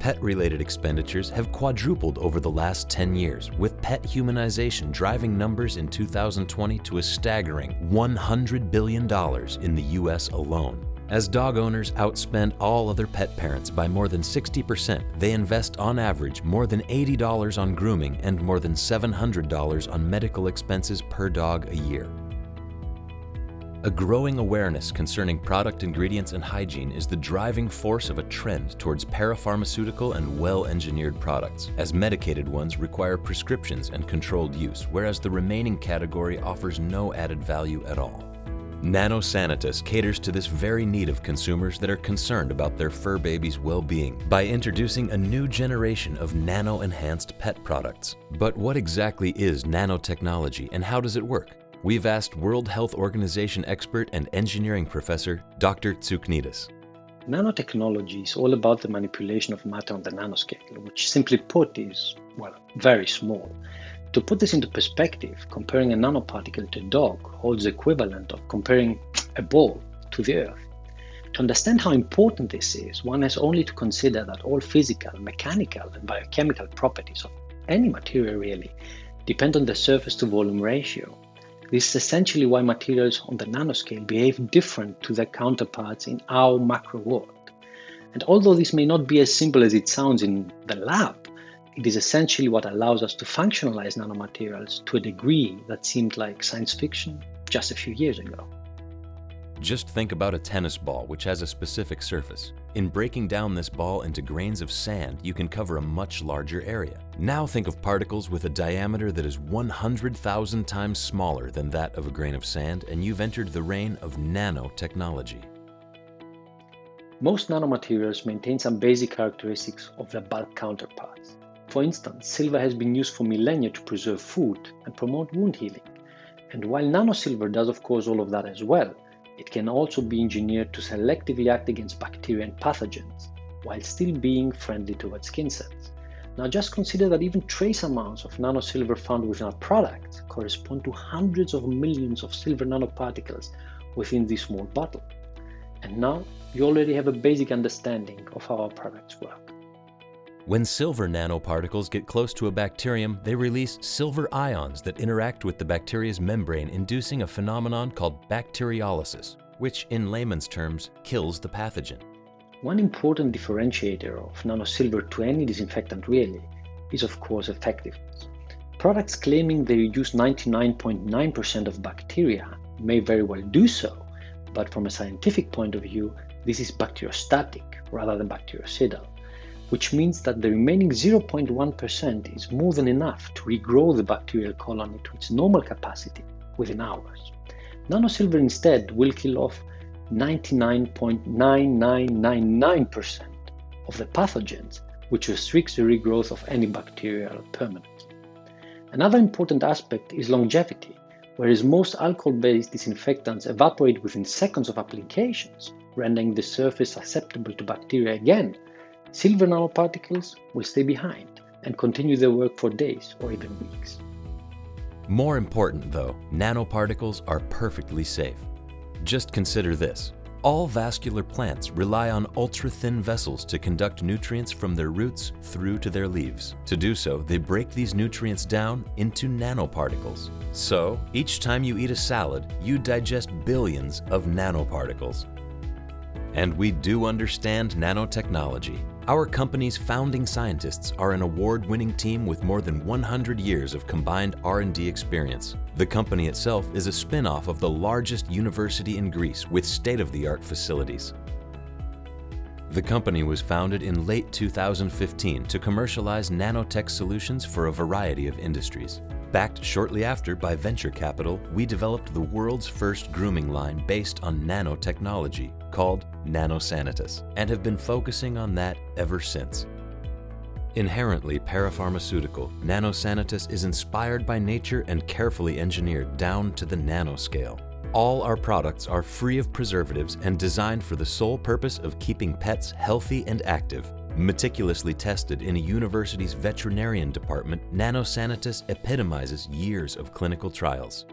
Pet-related expenditures have quadrupled over the last 10 years, with pet humanization driving numbers in 2020 to a staggering $100 billion in the US alone. As dog owners outspend all other pet parents by more than 60%, they invest on average more than $80 on grooming and more than $700 on medical expenses per dog a year. A growing awareness concerning product ingredients and hygiene is the driving force of a trend towards parapharmaceutical and well-engineered products, as medicated ones require prescriptions and controlled use, whereas the remaining category offers no added value at all. NanoSanitas caters to this very need of consumers that are concerned about their fur babies' well-being by introducing a new generation of nano-enhanced pet products. But what exactly is nanotechnology and how does it work? We've asked World Health Organization expert and engineering professor, Dr. Tsouknidas. Nanotechnology is all about the manipulation of matter on the nanoscale, which simply put is, well, very small. To put this into perspective, comparing a nanoparticle to a dog holds the equivalent of comparing a ball to the Earth. To understand how important this is, one has only to consider that all physical, mechanical, and biochemical properties of any material really depend on the surface-to-volume ratio. This is essentially why materials on the nanoscale behave different to their counterparts in our macro world. And although this may not be as simple as it sounds in the lab, it is essentially what allows us to functionalize nanomaterials to a degree that seemed like science fiction just a few years ago. Just think about a tennis ball which has a specific surface. In breaking down this ball into grains of sand, you can cover a much larger area. Now think of particles with a diameter that is 100,000 times smaller than that of a grain of sand, and you've entered the reign of nanotechnology. Most nanomaterials maintain some basic characteristics of their bulk counterparts. For instance, silver has been used for millennia to preserve food and promote wound healing. And while nanosilver does of course all of that as well, it can also be engineered to selectively act against bacteria and pathogens, while still being friendly towards skin cells. Now just consider that even trace amounts of nanosilver found within our products correspond to hundreds of millions of silver nanoparticles within this small bottle. And now you already have a basic understanding of how our products work. When silver nanoparticles get close to a bacterium, they release silver ions that interact with the bacteria's membrane, inducing a phenomenon called bacteriolysis, which in layman's terms kills the pathogen. One important differentiator of nanosilver to any disinfectant really is of course effectiveness. Products claiming they reduce 99.9% of bacteria may very well do so, but from a scientific point of view, this is bacteriostatic rather than bactericidal, which means that the remaining 0.1% is more than enough to regrow the bacterial colony to its normal capacity within hours. Nanosilver instead will kill off 99.9999% of the pathogens, which restricts the regrowth of any bacterial permanently. Another important aspect is longevity. Whereas most alcohol-based disinfectants evaporate within seconds of applications, rendering the surface susceptible to bacteria again, silver nanoparticles will stay behind and continue their work for days or even weeks. More important though, nanoparticles are perfectly safe. Just consider this. All vascular plants rely on ultra-thin vessels to conduct nutrients from their roots through to their leaves. To do so, they break these nutrients down into nanoparticles. So, each time you eat a salad, you digest billions of nanoparticles. And we do understand nanotechnology. Our company's founding scientists are an award-winning team with more than 100 years of combined R&D experience. The company itself is a spin-off of the largest university in Greece with state-of-the-art facilities. The company was founded in late 2015 to commercialize nanotech solutions for a variety of industries. Backed shortly after by venture capital, we developed the world's first grooming line based on nanotechnology called NanoSanitas, and have been focusing on that ever since. Inherently parapharmaceutical, NanoSanitas is inspired by nature and carefully engineered down to the nanoscale. All our products are free of preservatives and designed for the sole purpose of keeping pets healthy and active. Meticulously tested in a university's veterinarian department, NanoSanitas epitomizes years of clinical trials.